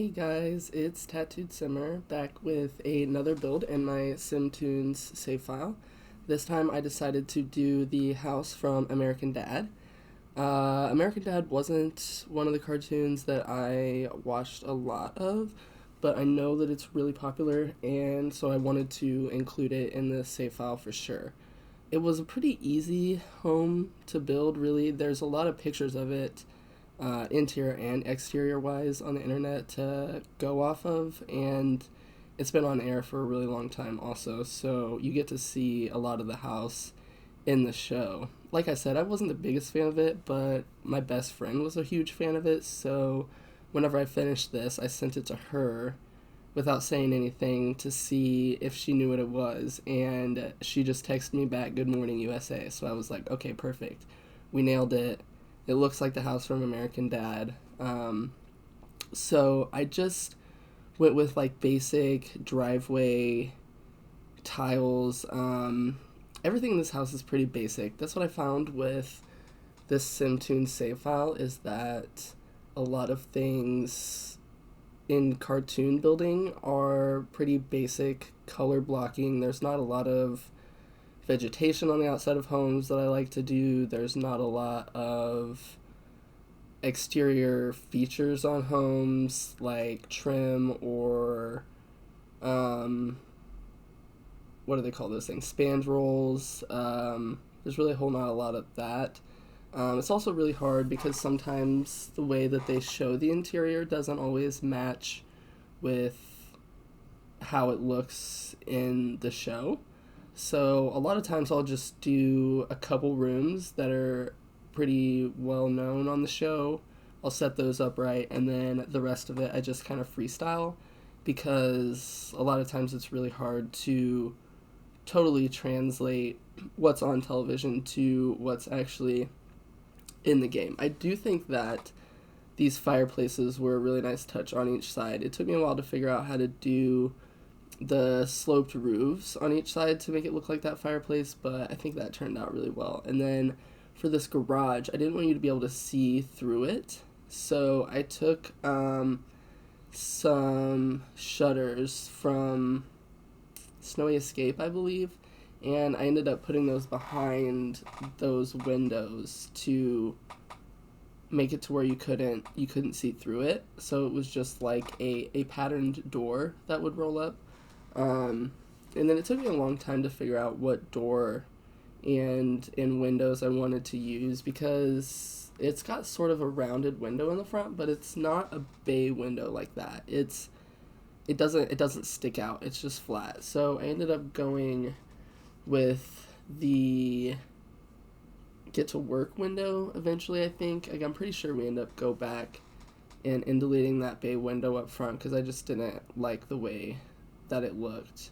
Hey guys, it's Tattooed Simmer back with another build in my SimTunes save file. This time I decided to do the house from American Dad. American Dad wasn't one of the cartoons that I watched a lot of, but I know that it's really popular, and so I wanted to include it in the save file for sure. It was a pretty easy home to build, really. There's a lot of pictures of it, interior and exterior wise, on the internet to go off of, and it's been on air for a really long time also, so you get to see a lot of the house in the show. Like I said, I wasn't the biggest fan of it, but my best friend was a huge fan of it, so whenever I finished this, I sent it to her without saying anything to see if she knew what it was, and she just texted me back, "Good morning, USA." So I was like, okay, perfect. We nailed it. It looks like the house from American Dad. So I just went with like basic driveway tiles. Everything in this house is pretty basic. That's what I found with this SimTunes save file, is that a lot of things in cartoon building are pretty basic color blocking. There's not a lot of vegetation on the outside of homes that I like to do. There's not a lot of exterior features on homes like trim or what do they call those things? Spandrels. There's really not a lot of that. It's also really hard because sometimes the way that they show the interior doesn't always match with how it looks in the show. So a lot of times I'll just do a couple rooms that are pretty well known on the show. I'll set those up right, and then the rest of it I just kind of freestyle, because a lot of times it's really hard to totally translate what's on television to what's actually in the game. I do think that these fireplaces were a really nice touch on each side. It took me a while to figure out how to do the sloped roofs on each side to make it look like that fireplace, but I think that turned out really well. And then for this garage, I didn't want you to be able to see through it, so I took some shutters from Snowy Escape, I believe, and I ended up putting those behind those windows to make it to where you couldn't see through it. So it was just like a patterned door that would roll up. And then it took me a long time to figure out what door and windows I wanted to use, because it's got sort of a rounded window in the front, but it's not a bay window like that. It doesn't stick out. It's just flat. So I ended up going with the get to work window eventually, I think. Like, I'm pretty sure we end up go back and deleting that bay window up front because I just didn't like the way that it looked.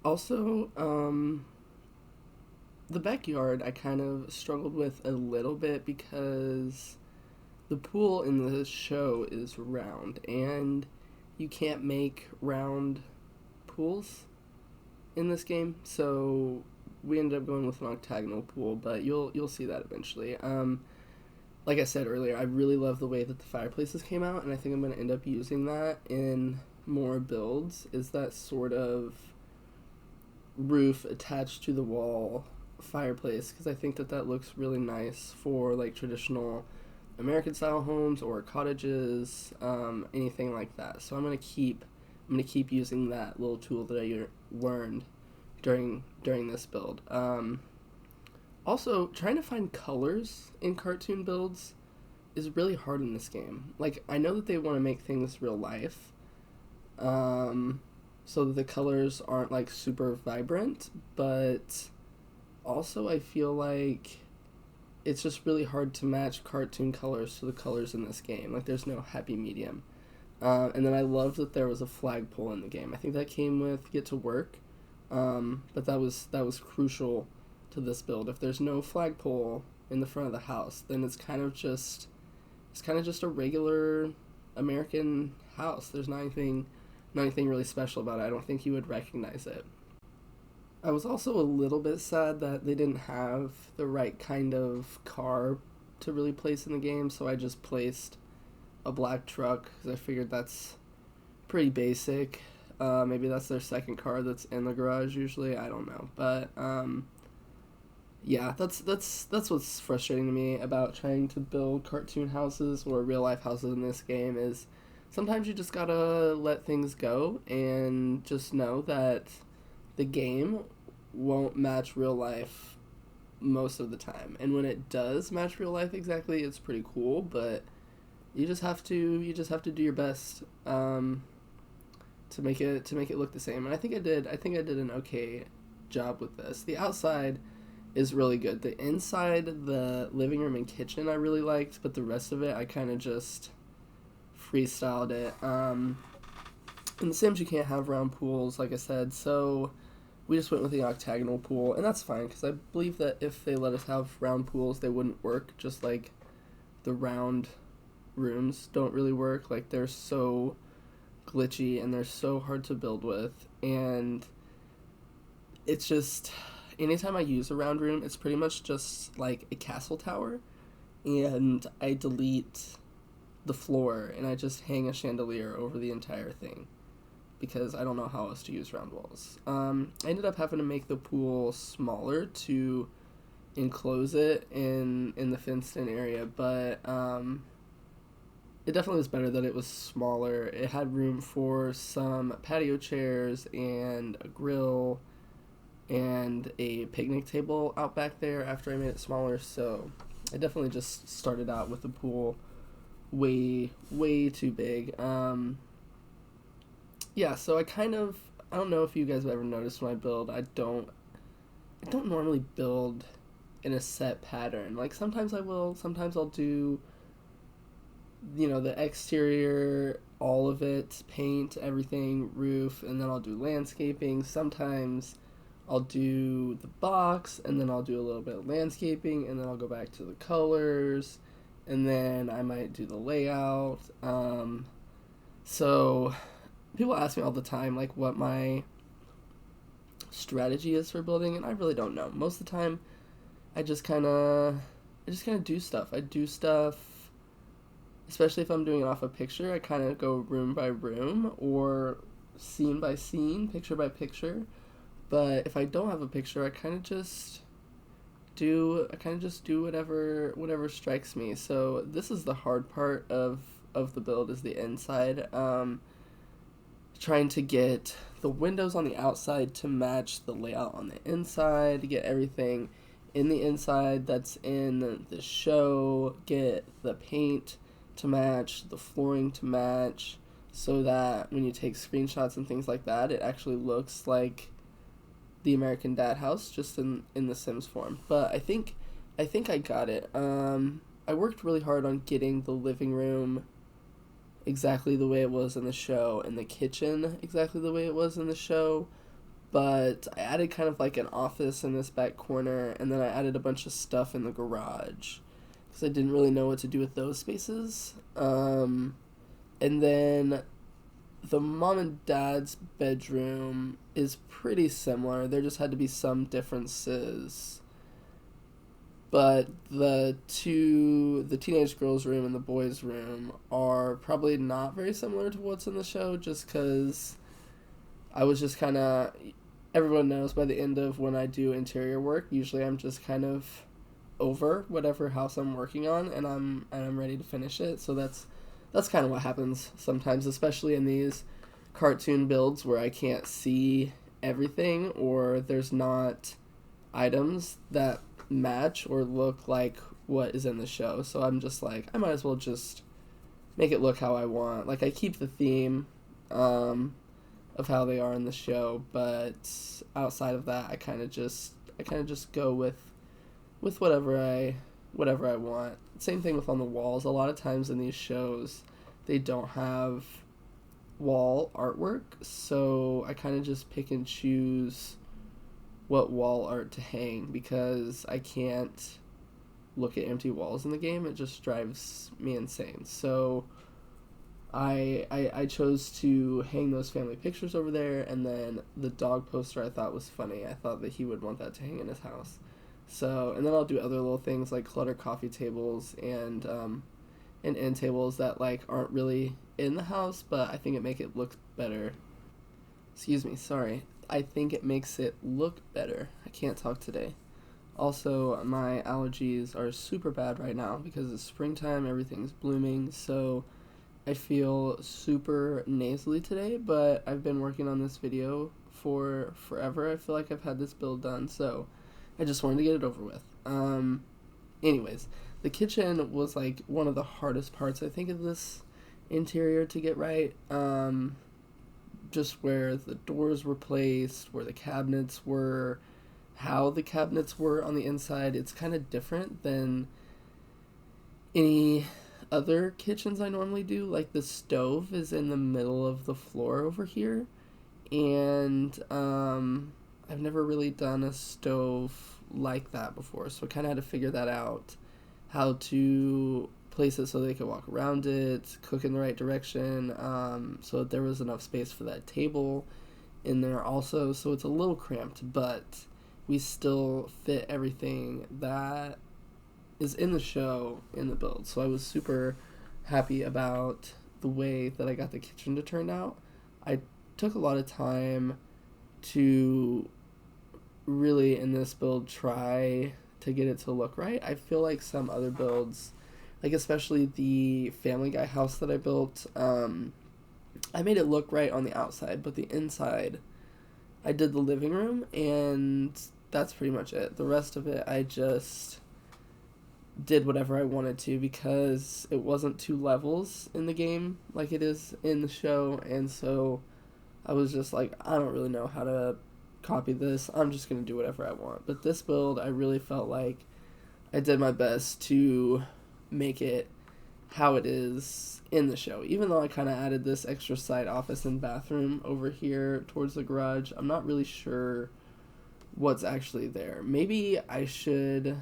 Also, the backyard I kind of struggled with a little bit because the pool in the show is round, and you can't make round pools in this game, so we ended up going with an octagonal pool, but you'll see that eventually. Like I said earlier, I really love the way that the fireplaces came out, and I think I'm going to end up using that in more builds, is that sort of roof attached to the wall fireplace, because I think that looks really nice for like traditional American style homes or cottages, anything like that. So I'm gonna keep using that little tool that I learned during this build. Also, trying to find colors in cartoon builds is really hard in this game. Like, I know that they want to make things real life, so that the colors aren't like super vibrant, but also I feel like it's just really hard to match cartoon colors to the colors in this game. Like, there's no happy medium. And then I love that there was a flagpole in the game. I think that came with Get to Work, but that was crucial to this build. If there's no flagpole in the front of the house, then it's kind of just a regular American house. There's not anything really special about it. I don't think you would recognize it. I was also a little bit sad that they didn't have the right kind of car to really place in the game, so I just placed a black truck because I figured that's pretty basic. Maybe that's their second car that's in the garage usually. I don't know, but yeah, that's what's frustrating to me about trying to build cartoon houses or real life houses in this game is sometimes you just gotta let things go and just know that the game won't match real life most of the time. And when it does match real life exactly, it's pretty cool, but you just have to do your best to make it look the same. And I think I did an okay job with this. The outside is really good. The inside, the living room and kitchen I really liked, but the rest of it I kind of just freestyled it. In The Sims you can't have round pools like I said, so we just went with the octagonal pool, and that's fine because I believe that if they let us have round pools, they wouldn't work. Just like the round rooms don't really work. Like they're so glitchy and they're so hard to build with, and it's just anytime I use a round room, it's pretty much just like a castle tower, and I delete the floor and I just hang a chandelier over the entire thing because I don't know how else to use round walls. I ended up having to make the pool smaller to enclose it in the fenced in area, but it definitely was better that it was smaller. It had room for some patio chairs and a grill and a picnic table out back there after I made it smaller, so I definitely just started out with the pool way too big. Yeah, so I don't know if you guys have ever noticed when I build, I don't normally build in a set pattern. Like sometimes I will, sometimes I'll do the exterior, all of it, paint, everything, roof, and then I'll do landscaping. Sometimes I'll do the box, and then I'll do a little bit of landscaping, and then I'll go back to the colors, and then I might do the layout. So people ask me all the time, like, what my strategy is for building, and I really don't know. Most of the time, I just kind of, do stuff. I do stuff, especially if I'm doing it off a picture. I kind of go room by room or scene by scene, picture by picture. But if I don't have a picture, I kind of just do whatever strikes me. So this is the hard part of the build is the inside. Trying to get the windows on the outside to match the layout on the inside, to get everything in the inside that's in the show, get the paint to match, the flooring to match, so that when you take screenshots and things like that, it actually looks like the American Dad house, just in the Sims form. But I think I got it. I worked really hard on getting the living room exactly the way it was in the show, and the kitchen exactly the way it was in the show. But I added kind of like an office in this back corner, and then I added a bunch of stuff in the garage because I didn't really know what to do with those spaces. And then the mom and dad's bedroom is pretty similar. There just had to be some differences. But the teenage girls' room and the boys' room are probably not very similar to what's in the show, just because I was just kind of. Everyone knows by the end of when I do interior work, usually I'm just kind of over whatever house I'm working on, and I'm ready to finish it. So that's kind of what happens sometimes, especially in these cartoon builds where I can't see everything or there's not items that match or look like what is in the show. So I'm just like, I might as well just make it look how I want. Like I keep the theme of how they are in the show, but outside of that, I kind of just go with whatever I want. Same thing with on the walls. A lot of times in these shows, they don't have wall artwork, so I kind of just pick and choose what wall art to hang because I can't look at empty walls in the game. It just drives me insane. So I chose to hang those family pictures over there, and then the dog poster I thought was funny. I thought that he would want that to hang in his house. So, and then I'll do other little things like clutter coffee tables and and end tables that like aren't really in the house, but I think it make it look better. Excuse me, sorry. I think it makes it look better. I can't talk today. Also, my allergies are super bad right now because it's springtime, everything's blooming, so I feel super nasally today, but I've been working on this video for forever. I feel like I've had this build done, so I just wanted to get it over with. Anyways, the kitchen was like one of the hardest parts, I think, of this interior to get right. Just where the doors were placed, where the cabinets were, how the cabinets were on the inside. It's kind of different than any other kitchens I normally do. Like the stove is in the middle of the floor over here, and I've never really done a stove like that before, so I kind of had to figure that out, how to place it so they could walk around it, cook in the right direction, so that there was enough space for that table in there also. So it's a little cramped, but we still fit everything that is in the show in the build. So I was super happy about the way that I got the kitchen to turn out. I took a lot of time to really, in this build, try to get it to look right. I feel like some other builds, like especially the Family Guy house that I built, I made it look right on the outside, but the inside, I did the living room, and that's pretty much it. The rest of it, I just did whatever I wanted to because it wasn't 2 levels in the game like it is in the show, and so I was just like, I don't really know how to copy this. I'm just going to do whatever I want. But this build, I really felt like I did my best to make it how it is in the show. Even though I kind of added this extra side office and bathroom over here towards the garage, I'm not really sure what's actually there. Maybe I should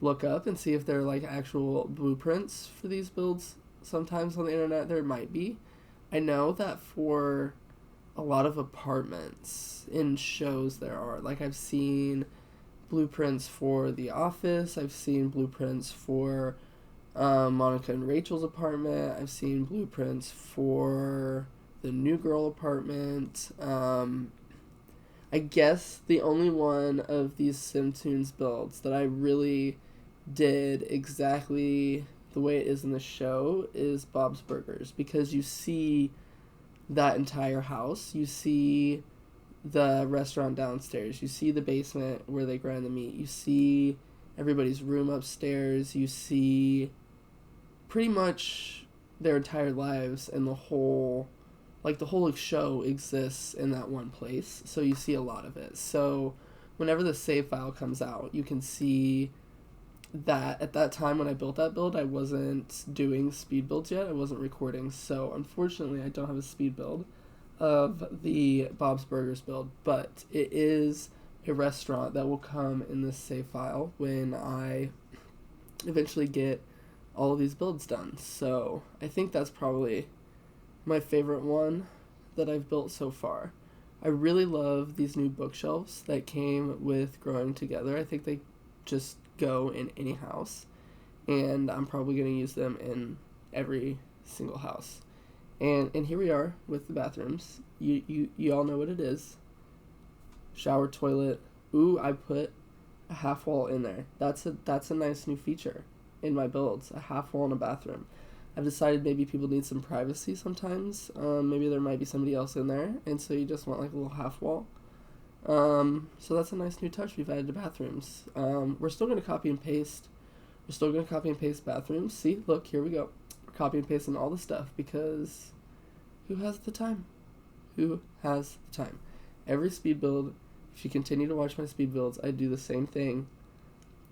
look up and see if there are like actual blueprints for these builds. Sometimes on the internet there might be. I know that for a lot of apartments in shows there are. Like I've seen blueprints for The Office. I've seen blueprints for Monica and Rachel's apartment. I've seen blueprints for the New Girl apartment. I guess the only one of these SimTunes builds that I really did exactly the way it is in the show is Bob's Burgers, because you see that entire house. You see the restaurant downstairs. You see the basement where they grind the meat. You see everybody's room upstairs. You see pretty much their entire lives, and the whole show exists in that one place. So you see a lot of it. So whenever the save file comes out, you can see that at that time when I built that build, I wasn't doing speed builds yet. I wasn't recording. So unfortunately, I don't have a speed build of the Bob's Burgers build, but it is a restaurant that will come in this save file when I eventually get all of these builds done. So I think that's probably my favorite one that I've built so far. I really love these new bookshelves that came with Growing Together. I think they just go in any house, and I'm probably going to use them in every single house. And here we are with the bathrooms. You all know what it is. Shower, toilet. Ooh, I put a half wall in there. That's a nice new feature in my builds, a half wall in a bathroom. I've decided maybe people need some privacy sometimes. Maybe there might be somebody else in there, and so you just want like a little half wall. So that's a nice new touch we've added to bathrooms. We're still going to copy and paste. We're still going to copy and paste bathrooms. See, look, here we go. We're copy and pasting all the stuff because who has the time? Who has the time? Every speed build, if you continue to watch my speed builds, I do the same thing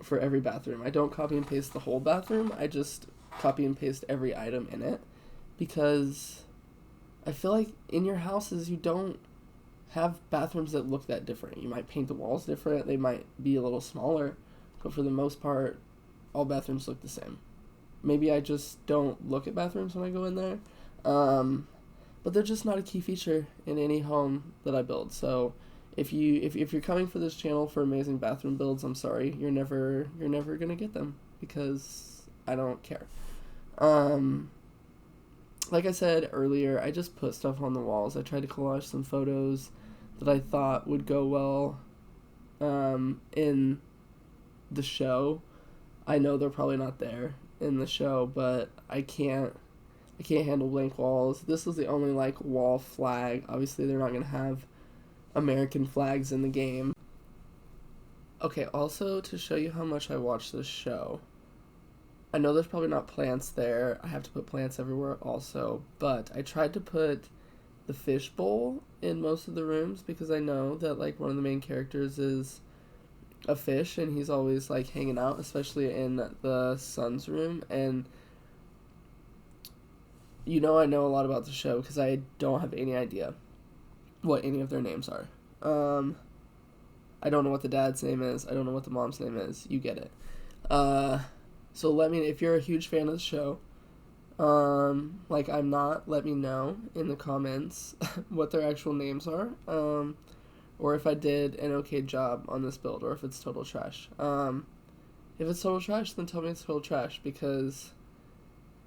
for every bathroom. I don't copy and paste the whole bathroom. I just copy and paste every item in it, because I feel like in your houses you don't have bathrooms that look that different. You might paint the walls different, they might be a little smaller, but for the most part all bathrooms look the same. Maybe I just don't look at bathrooms when I go in there, but they're just not a key feature in any home that I build. So if you're coming for this channel for amazing bathroom builds, I'm sorry, you're never gonna get them because I don't care. Um, like I said earlier, I just put stuff on the walls. I tried to collage some photos that I thought would go well in the show. I know they're probably not there in the show, but I can't handle blank walls. This was the only like wall flag. Obviously, they're not gonna have American flags in the game. Okay, also to show you how much I watch this show. I know there's probably not plants there. I have to put plants everywhere also, but I tried to put the fish bowl in most of the rooms because I know that like one of the main characters is a fish and he's always like hanging out, especially in the son's room. And you know, I know a lot about the show because I don't have any idea what any of their names are. I don't know what the dad's name is. I don't know what the mom's name is. You get it. So let me, if you're a huge fan of the show, like I'm not, let me know in the comments what their actual names are. Or if I did an okay job on this build, or if it's total trash. If it's total trash, then tell me it's total trash, because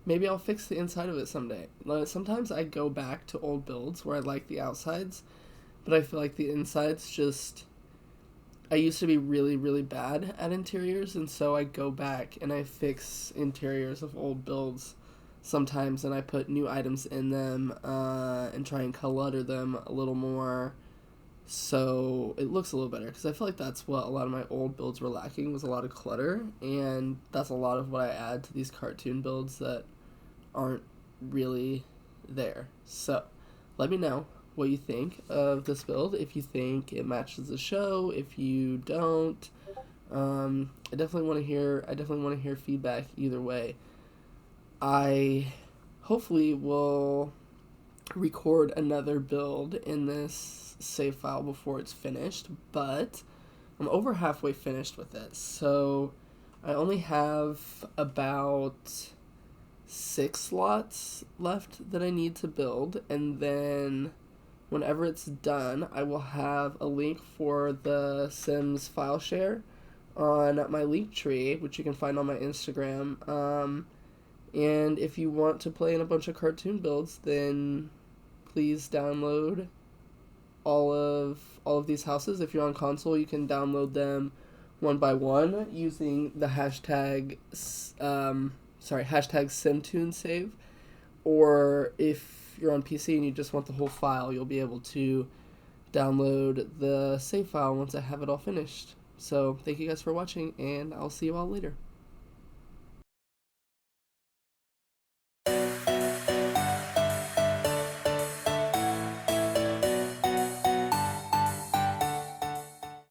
maybe I'll fix the inside of it someday. Like, sometimes I go back to old builds where I like the outsides, but I feel like the insides just... I used to be really, really bad at interiors, and so I go back and I fix interiors of old builds sometimes, and I put new items in them and try and clutter them a little more so it looks a little better, because I feel like that's what a lot of my old builds were lacking, was a lot of clutter, and that's a lot of what I add to these cartoon builds that aren't really there. So let me know what you think of this build, if you think it matches the show, if you don't. I definitely want to hear feedback either way. I hopefully will record another build in this save file before it's finished, but I'm over halfway finished with it, so I only have about 6 slots left that I need to build, and then whenever it's done, I will have a link for the Sims file share on my Linktree, which you can find on my Instagram. And if you want to play in a bunch of cartoon builds, then please download all of these houses. If you're on console, you can download them one by one using the hashtag SimTuneSave. Or if you're on PC and you just want the whole file, you'll be able to download the save file once I have it all finished. So thank you guys for watching, and I'll see you all later.